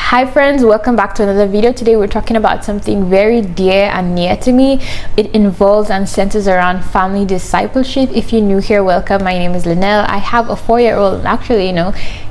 Hi friends, welcome back to another video. Today we're talking about something very dear and near to me. It involves and centers around family discipleship. If you're new here, welcome. My name is Linnell. I have a 4-year-old. Actually,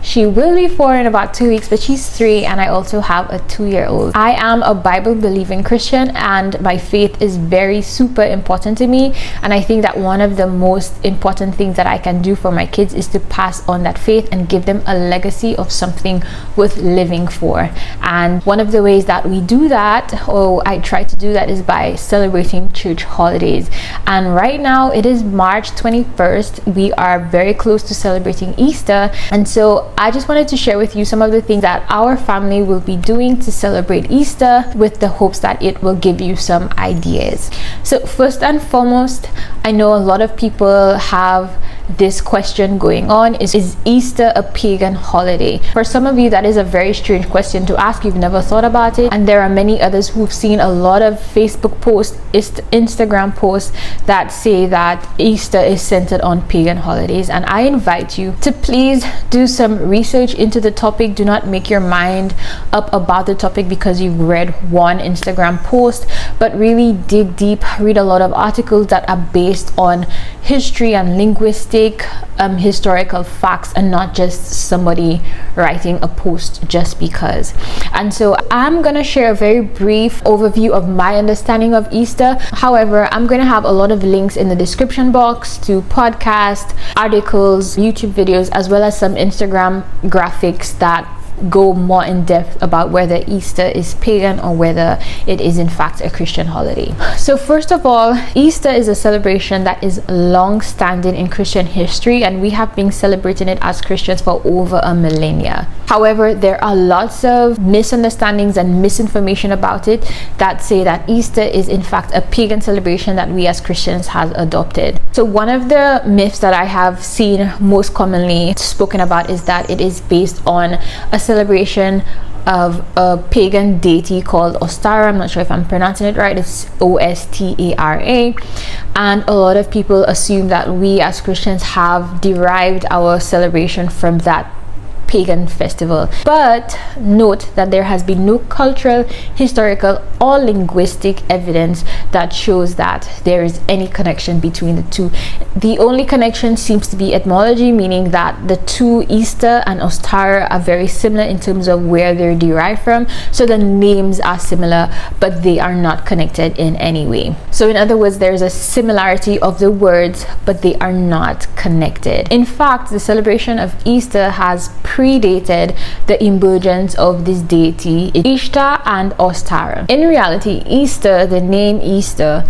she will be 4 in about 2 weeks, but she's 3, and I also have a 2-year-old. I am a Bible believing Christian, and my faith is very super important to me, and I think that one of the most important things that I can do for my kids is to pass on that faith and give them a legacy of something worth living for. And one of the ways that we do that, or I try to do that, is by celebrating church holidays. And right now it is March 21st. We are very close to celebrating Easter, and so I just wanted to share with you some of the things that our family will be doing to celebrate Easter, with the hopes that it will give you some ideas. So first and foremost, I know a lot of people have this question going on: is Easter a pagan holiday? For some of you, that is a very strange question to ask. You've never thought about it, and there are many others who've seen a lot of Facebook posts, Instagram posts that say that Easter is centered on pagan holidays. And I invite you to please do some research into the topic. Do not make your mind up about the topic because you've read one Instagram post, but really dig deep, read a lot of articles that are based on history and linguistics, historical facts, and not just somebody writing a post just because. And so I'm gonna share a very brief overview of my understanding of Easter. However, I'm gonna have a lot of links in the description box to podcasts, articles, YouTube videos, as well as some Instagram graphics that go more in depth about whether Easter is pagan or whether it is in fact a Christian holiday. So first of all, Easter is a celebration that is long standing in Christian history, and we have been celebrating it as Christians for over a millennia. However, there are lots of misunderstandings and misinformation about it that say that Easter is in fact a pagan celebration that we as Christians have adopted. So one of the myths that I have seen most commonly spoken about is that it is based on a celebration of a pagan deity called Ostara. I'm not sure if I'm pronouncing it right. It's Ostara, and a lot of people assume that we as Christians have derived our celebration from that pagan festival. But note that there has been no cultural, historical, or linguistic evidence that shows that there is any connection between the two. The only connection seems to be etymology, meaning that the two, Easter and Ostara, are very similar in terms of where they're derived from. So the names are similar, but they are not connected in any way. So in other words, there's a similarity of the words, but they are not connected. In fact, the celebration of Easter has predated the emergence of this deity, Ishtar and Ostara. In reality, Easter, the name Easter,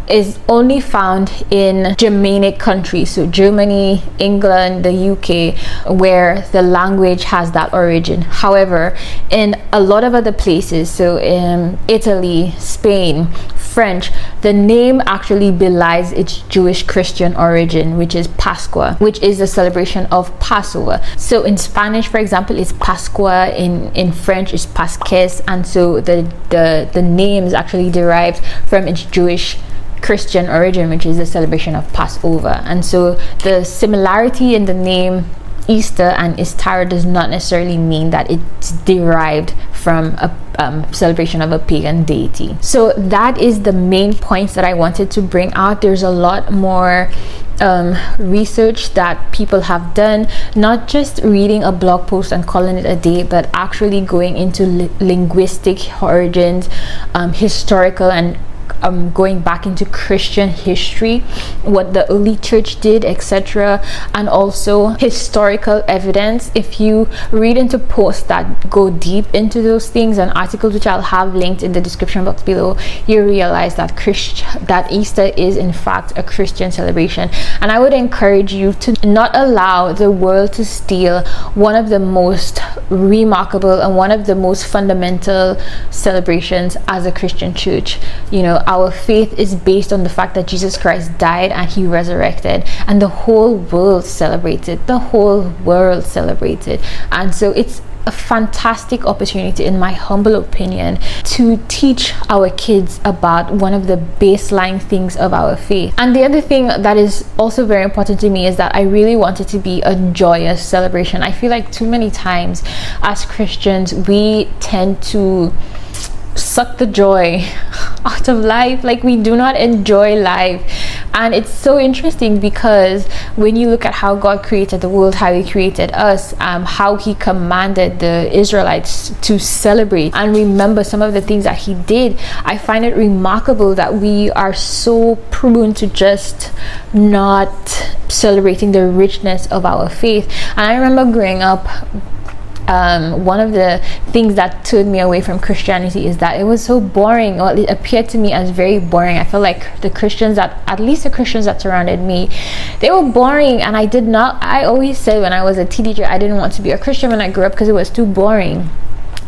is only found in Germanic countries, so Germany, England, the UK, where the language has that origin. However, in a lot of other places, so in Italy, Spain, French, the name actually belies its Jewish Christian origin, which is Pascua, which is the celebration of Passover. So in Spanish, for example, it's Pascua, in French it's Pasques, and so the name is actually derived from its Jewish Christian origin, which is the celebration of Passover. And so the similarity in the name Easter and Istara does not necessarily mean that it's derived from a celebration of a pagan deity. So that is the main points that I wanted to bring out. There's a lot more research that people have done, not just reading a blog post and calling it a day, but actually going into linguistic origins, historical, and going back into Christian history, what the early church did, etc., and also historical evidence. If you read into posts that go deep into those things and articles which I'll have linked in the description box below, you realize that that Easter is in fact a Christian celebration. And I would encourage you to not allow the world to steal one of the most remarkable and one of the most fundamental celebrations as a Christian church. Our faith is based on the fact that Jesus Christ died and he resurrected, and the whole world celebrated. And so it's a fantastic opportunity, in my humble opinion, to teach our kids about one of the baseline things of our faith. And the other thing that is also very important to me is that I really want it to be a joyous celebration. I feel like too many times as Christians, we tend to suck the joy out of life. Like, we do not enjoy life. And it's so interesting because when you look at how God created the world, how he created us, how he commanded the Israelites to celebrate and remember some of the things that he did, I find it remarkable that we are so prone to just not celebrating the richness of our faith. And I remember growing up, one of the things that turned me away from Christianity is that it was so boring, or it appeared to me as very boring. I felt like the Christians that, at least the Christians that surrounded me, they were boring. And I always said when I was a teenager, I didn't want to be a Christian when I grew up because it was too boring.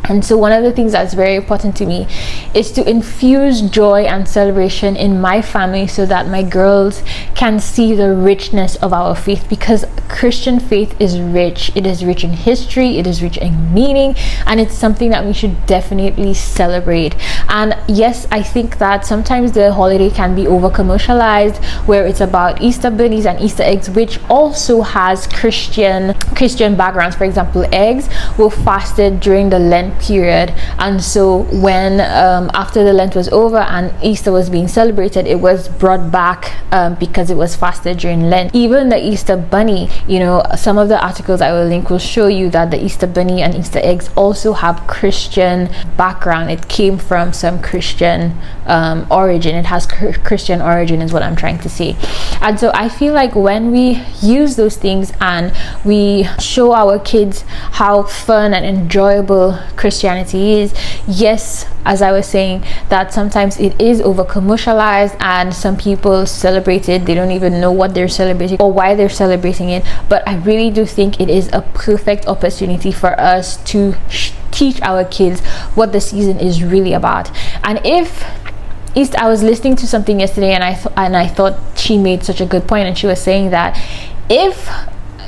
And so one of the things that's very important to me is to infuse joy and celebration in my family so that my girls can see the richness of our faith, because Christian faith is rich. It is rich in history, it is rich in meaning, and it's something that we should definitely celebrate. And yes, I think that sometimes the holiday can be over commercialized, where it's about Easter bunnies and Easter eggs, which also has Christian backgrounds. For example, eggs were fasted during the Lent period, and so when after the Lent was over and Easter was being celebrated, it was brought back because it was fasted during Lent. Even the Easter bunny, some of the articles I will link will show you that the Easter bunny and Easter eggs also have Christian background. It came from some Christian origin. It has Christian origin is what I'm trying to say. And so I feel like when we use those things and we show our kids how fun and enjoyable Christianity is, yes, as I was saying, that sometimes it is over commercialized and some people celebrate it, they don't even know what they're celebrating or why they're celebrating it. But I really do think it is a perfect opportunity for us to teach our kids what the season is really about. And I was listening to something yesterday and I thought she made such a good point, and she was saying that if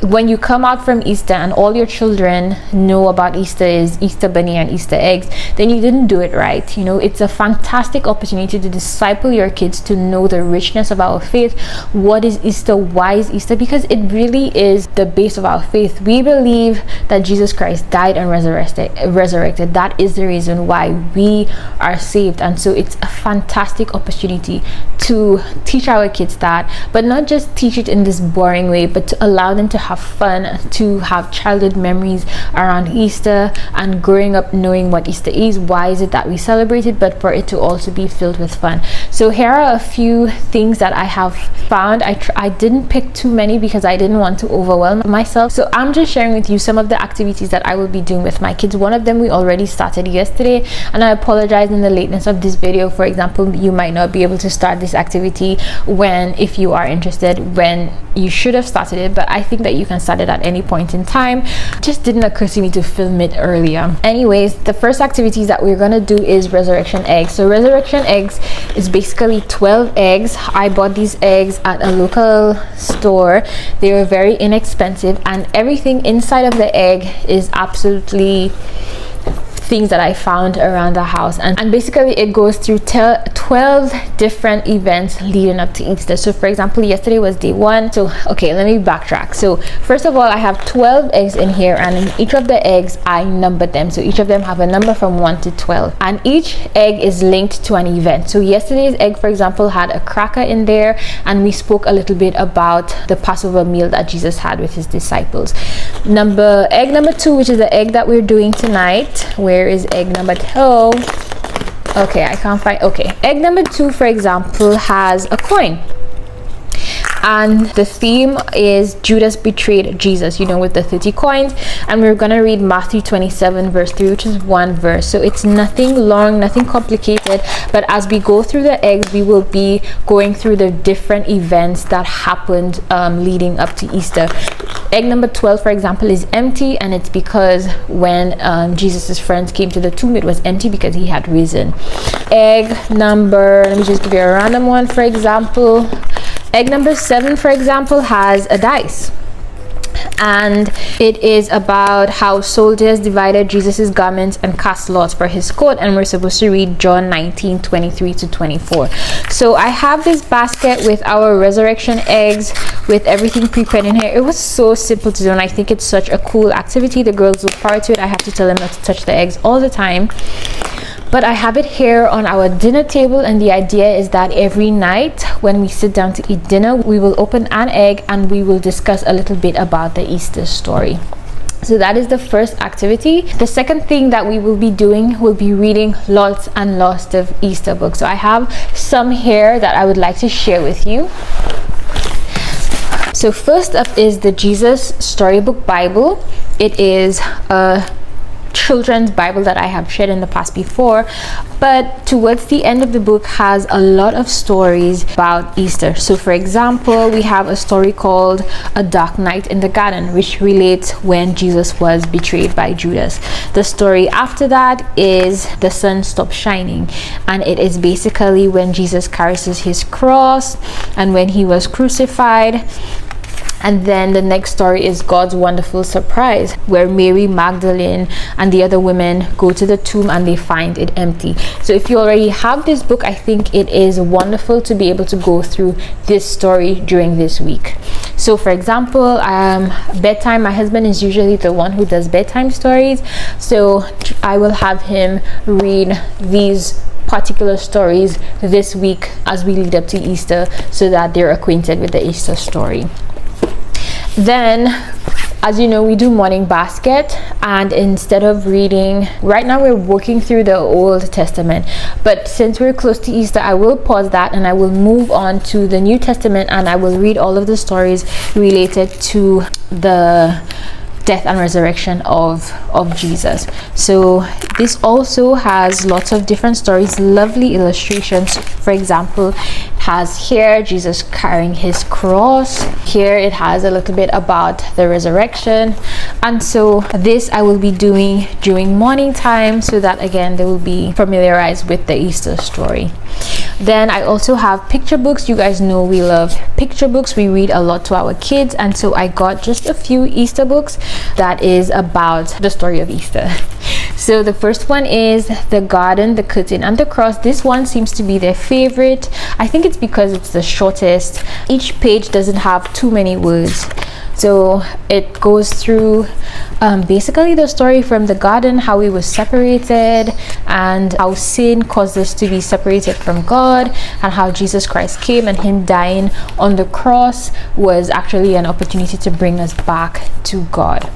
when you come out from Easter and all your children know about Easter is Easter bunny and Easter eggs, then you didn't do it right. It's a fantastic opportunity to disciple your kids to know the richness of our faith. What is Easter? Why is Easter? Because it really is the base of our faith. We believe that Jesus Christ died and resurrected. That is the reason why we are saved. And so it's a fantastic opportunity to teach our kids that, but not just teach it in this boring way, but to allow them to have fun, to have childhood memories around Easter and growing up knowing what Easter is, why is it that we celebrate it, but for it to also be filled with fun. So here are a few things that I have found. I didn't pick too many because I didn't want to overwhelm myself, so I'm just sharing with you some of the activities that I will be doing with my kids. One of them we already started yesterday, and I apologize in the lateness of this video. For example, you might not be able to start this activity if you are interested, when you should have started it, but I think that you can start it at any point in time. It just didn't occur to me to film it earlier. Anyways, the first activities that we're gonna do is resurrection eggs. So resurrection eggs is basically 12 eggs. I bought these eggs at a local store. They were very inexpensive, and everything inside of the egg is absolutely things that I found around the house, and basically it goes through 12 different events leading up to Easter. So for example, yesterday was day 1. So okay, let me backtrack. So first of all, I have 12 eggs in here, and in each of the eggs I numbered them. So each of them have a number from 1 to 12, and each egg is linked to an event. So yesterday's egg, for example, had a cracker in there, and we spoke a little bit about the Passover meal that Jesus had with his disciples. Egg number 2, which is the egg that we're doing tonight. Where is egg number 2? Okay, I can't find. Okay, egg number 2, for example, has a coin, and the theme is Judas betrayed Jesus, with the 30 coins. And we're gonna read Matthew 27 verse 3, which is one verse. So it's nothing long, nothing complicated, but as we go through the eggs, we will be going through the different events that happened leading up to Easter. Egg number 12, for example, is empty, and it's because when Jesus's friends came to the tomb, it was empty because he had risen. Let me just give you a random one. For example, egg number 7, for example, has a dice. and it is about how soldiers divided Jesus's garments and cast lots for his coat, and we're supposed to read John 19:23 to 24. So I have this basket with our resurrection eggs with everything prepared in here. It was so simple to do, and I think it's such a cool activity. The girls look forward to it. I have to tell them not to touch the eggs all the time. But I have it here on our dinner table, and the idea is that every night when we sit down to eat dinner, we will open an egg and we will discuss a little bit about the Easter story. So that is the first activity. The second thing that we will be doing will be reading lots and lots of Easter books. So I have some here that I would like to share with you. So first up is the Jesus Storybook Bible. It is a children's Bible that I have shared in the past before, but towards the end of the book has a lot of stories about Easter. So for example, we have a story called A Dark Night in the Garden, which relates when Jesus was betrayed by Judas. The story after that is The Sun Stopped Shining, and it is basically when Jesus carries his cross and when he was crucified. And then the next story is God's Wonderful Surprise, where Mary Magdalene and the other women go to the tomb and they find it empty. So if you already have this book, I think it is wonderful to be able to go through this story during this week. So for example, bedtime, my husband is usually the one who does bedtime stories, so I will have him read these particular stories this week as we lead up to Easter, so that they're acquainted with the Easter story. Then, as you know, we do morning basket, and instead of reading, right now we're working through the Old Testament, but since we're close to Easter, I will pause that and I will move on to the New Testament, and I will read all of the stories related to the death and resurrection of Jesus. So this also has lots of different stories, lovely illustrations. For example, has here Jesus carrying his cross. Here it has a little bit about the resurrection, and so this I will be doing during morning time, so that again they will be familiarized with the Easter story. Then I also have picture books. You guys know we love picture books. We read a lot to our kids, and so I got just a few Easter books that is about the story of Easter. So the first one is The Garden, the Curtain, and the Cross. This one seems to be their favorite. I think it's because it's the shortest. Each page doesn't have too many words. So it goes through basically the story from the garden, how we were separated, and how sin caused us to be separated from God, and how Jesus Christ came, and him dying on the cross was actually an opportunity to bring us back to God.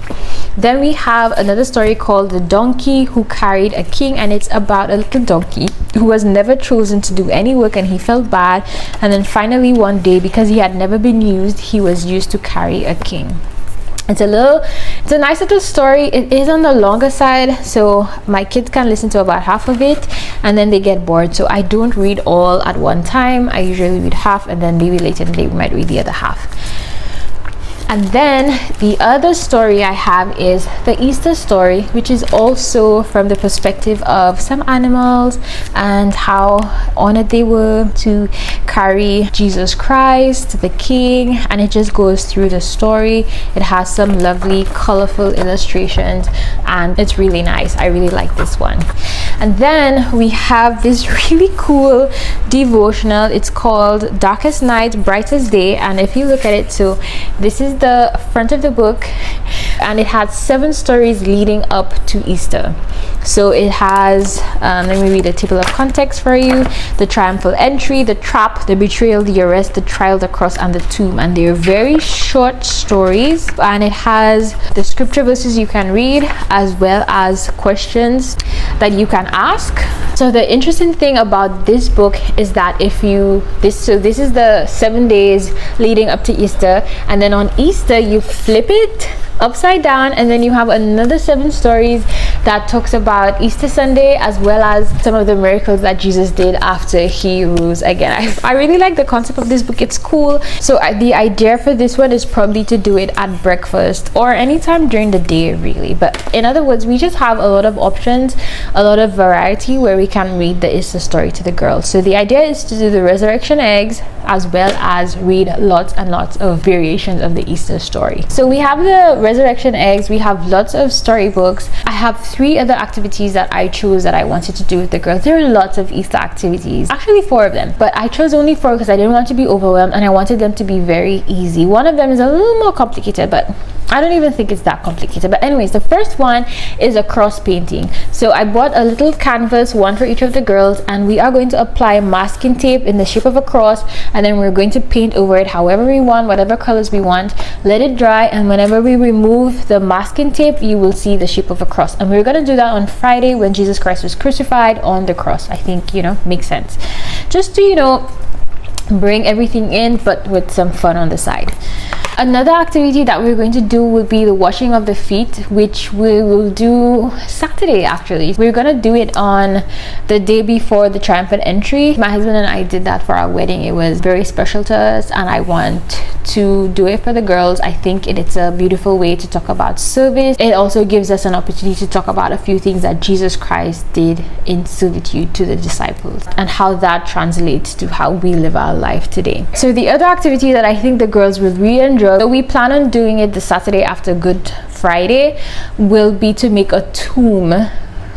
Then we have another story called The Donkey Who Carried a King, and it's about a little donkey who was never chosen to do any work, and he felt bad, and then finally one day, because he had never been used, he was used to carry a king. It's a nice little story. It is on the longer side, so my kids can listen to about half of it and then they get bored. So I don't read all at one time. I usually read half, and then maybe later in the day we might read the other half. And then the other story I have is the Easter story, which is also from the perspective of some animals and how honored they were to carry Jesus Christ, the King, and it just goes through the story. It has some lovely, colorful illustrations, and it's really nice. I really like this one. And then we have this really cool devotional. It's called Darkest Night, Brightest Day, and if you look at it, so this is the front of the book, and it has 7 stories leading up to Easter. So it has let me read a table of context for you: the triumphal entry, the trap, the betrayal, the arrest, the trial, the cross, and the tomb. And they're very short stories, and it has the scripture verses you can read, as well as questions that you can ask. So the interesting thing about this book is that this is the 7 days leading up to Easter, and then on Easter you flip it upside down, and then you have another 7 stories that talks about Easter Sunday, as well as some of the miracles that Jesus did after he rose again. I really like the concept of this book. It's cool. So the idea for this one is probably to do it at breakfast or anytime during the day, really. But in other words, we just have a lot of options, a lot of variety where we can read the Easter story to the girls. So the idea is to do the resurrection eggs as well as read lots and lots of variations of the Easter story. So we have the resurrection eggs, we have lots of storybooks. I have 3 other activities that I chose that I wanted to do with the girls. There are lots of Easter activities, actually 4 of them, but I chose only 4 because I didn't want to be overwhelmed and I wanted them to be very easy. One of them is a little more complicated, but I don't even think it's that complicated. But anyways, the first one is a cross painting. So I bought a little canvas, one for each of the girls, and we are going to apply masking tape in the shape of a cross, and then we're going to paint over it however we want, whatever colors we want, let it dry, and whenever we remove the masking tape, you will see the shape of a cross. And we're going to do that on Friday when Jesus Christ was crucified on the cross. I think, makes sense. Just to, bring everything in, but with some fun on the side. Another activity that we're going to do will be the washing of the feet, which we will do Saturday. Actually, we're gonna do it on the day before the triumphant entry. My husband and I did that for our wedding. It was very special to us, and I want to do it for the girls. I think it's a beautiful way to talk about service. It also gives us an opportunity to talk about a few things that Jesus Christ did in servitude to the disciples and how that translates to how we live our life today. So the other activity that I think the girls will really enjoy, so we plan on doing it the Saturday after Good Friday, will be to make a tomb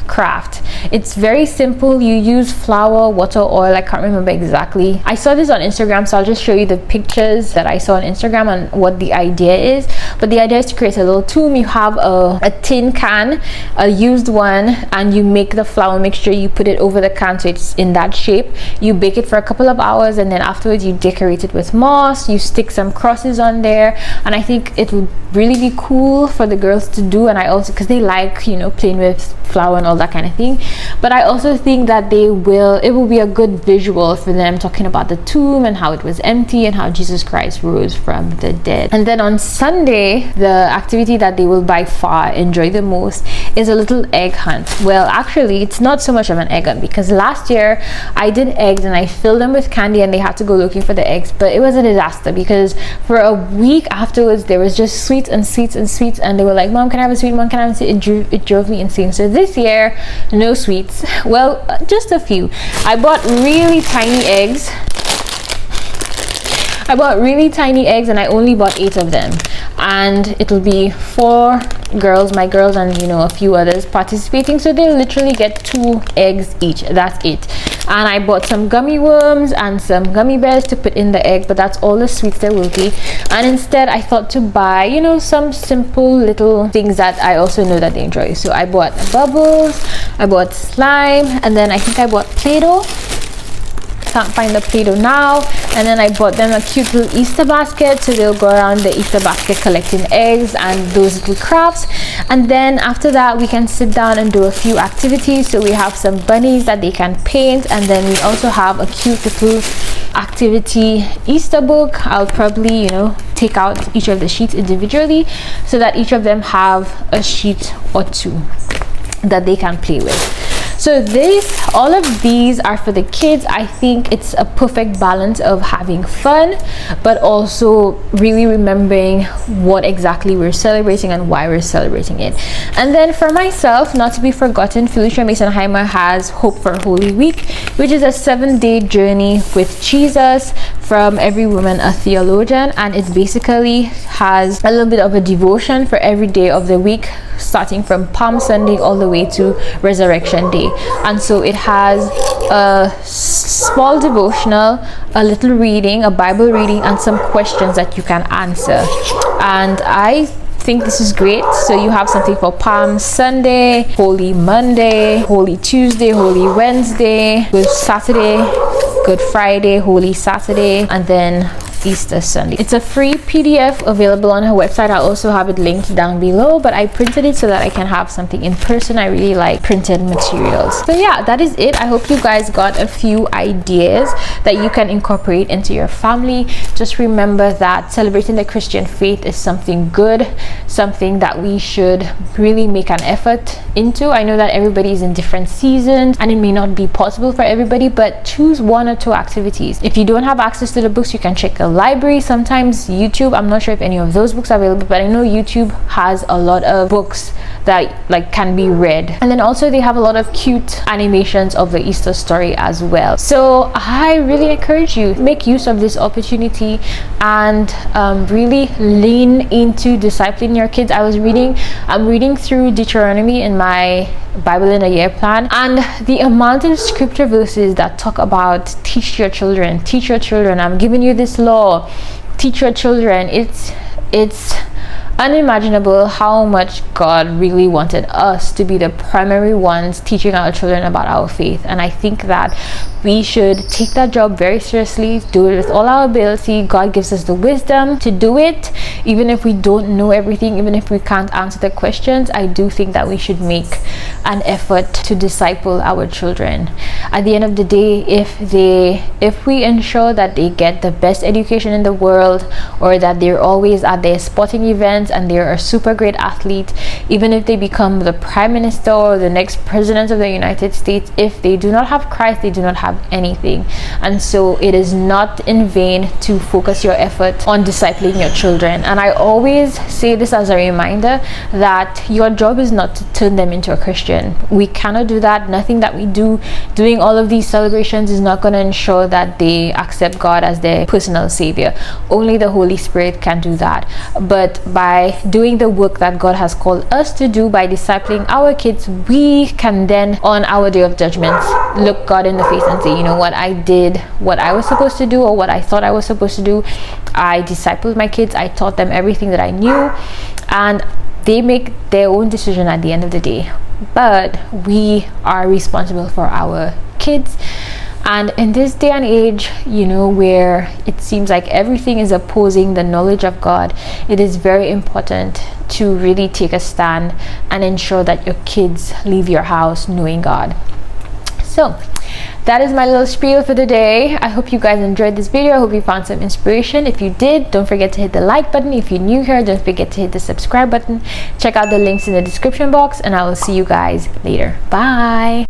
craft. It's very simple. You use flour, water, oil. I can't remember exactly. I saw this on Instagram, so I'll just show you the pictures that I saw on Instagram and what the idea is. But the idea is to create a little tomb. You have a tin can, a used one, and you make the flour mixture. You put it over the can so it's in that shape. You bake it for a couple of hours, and then afterwards you decorate it with moss. You stick some crosses on there, and I think it would really be cool for the girls to do. And I also, because they like playing with flour and all that kind of thing, but I also think that it will be a good visual for them, talking about the tomb and how it was empty and how Jesus Christ rose from the dead. And then on Sunday, the activity that they will by far enjoy the most is a little egg hunt. Well, actually it's not so much of an egg hunt, because last year I did eggs and I filled them with candy and they had to go looking for the eggs, but it was a disaster because for a week afterwards there was just sweets and sweets and sweets, and they were like, "Mom, can I have a sweet? Mom, can I have a sweet?" It drove me insane. So this year, no sweets. Well, just a few. I bought really tiny eggs. And I only bought 8 of them, and it'll be 4 girls, my girls, and a few others participating, so they'll literally get 2 eggs each. That's it. And I bought some gummy worms and some gummy bears to put in the egg, but that's all the sweets there will be. And instead I thought to buy some simple little things that I also know that they enjoy. So I bought bubbles, I bought slime, and then I think I bought Play-Doh. Can't find the Play-Doh now. And then I bought them a cute little Easter basket, so they'll go around the Easter basket collecting eggs and those little crafts. And then after that we can sit down and do a few activities. So we have some bunnies that they can paint, and then we also have a cute little activity Easter book. I'll probably take out each of the sheets individually so that each of them have a sheet or 2 that they can play with. So all of these are for the kids. I think it's a perfect balance of having fun, but also really remembering what exactly we're celebrating and why we're celebrating it. And then for myself, not to be forgotten, Felicia Masonheimer has Hope for Holy Week, which is a 7-day journey with Jesus from Every Woman a Theologian, and it basically has a little bit of a devotion for every day of the week, starting from Palm Sunday all the way to Resurrection Day. And so it has a small devotional, a little reading, a Bible reading, and some questions that you can answer. And I think this is great. So you have something for Palm Sunday, Holy Monday, Holy Tuesday, Holy Wednesday, Good Saturday, Good Friday, Holy Saturday, and then Easter Sunday. It's a free PDF available on her website. I'll also have it linked down below, but I printed it so that I can have something in person. I really like printed materials. So yeah, that is it. I hope you guys got a few ideas that you can incorporate into your family. Just remember that celebrating the Christian faith is something good, something that we should really make an effort into. I know that everybody is in different seasons and it may not be possible for everybody, but choose one or two activities. If you don't have access to the books, you can check the library. Sometimes YouTube, I'm not sure if any of those books are available, but I know YouTube has a lot of books that like can be read. And then also they have a lot of cute animations of the Easter story as well. So I really encourage you, make use of this opportunity and really lean into discipling your kids. I'm reading through Deuteronomy in my Bible in a Year plan, and the amount of scripture verses that talk about teach your children, I'm giving you this law, teach your children. It's unimaginable how much God really wanted us to be the primary ones teaching our children about our faith. And I think that we should take that job very seriously, do it with all our ability. God gives us the wisdom to do it, even if we don't know everything, even if we can't answer the questions. I do think that we should make an effort to disciple our children. At the end of the day, if we ensure that they get the best education in the world, or that they're always at their sporting events and they're a super great athlete, even if they become the prime minister or the next president of the United States, if they do not have Christ, they do not have anything. And so it is not in vain to focus your effort on discipling your children. And I always say this as a reminder that your job is not to turn them into a Christian. We cannot do that. Nothing that we do, doing all of these celebrations, is not going to ensure that they accept God as their personal savior. Only the Holy Spirit can do that. But by doing the work that God has called us to do, by discipling our kids, we can then on our day of judgment look God in the face and say, you know what, I did what I was supposed to do, or what I thought I was supposed to do. I discipled my kids, I taught them everything that I knew, and they make their own decision at the end of the day. But we are responsible for our kids. And in this day and age, where it seems like everything is opposing the knowledge of God, it is very important to really take a stand and ensure that your kids leave your house knowing God. So that is my little spiel for the day. I hope you guys enjoyed this video. I hope you found some inspiration. If you did, don't forget to hit the like button. If you're new here, don't forget to hit the subscribe button. Check out the links in the description box, and I will see you guys later. Bye.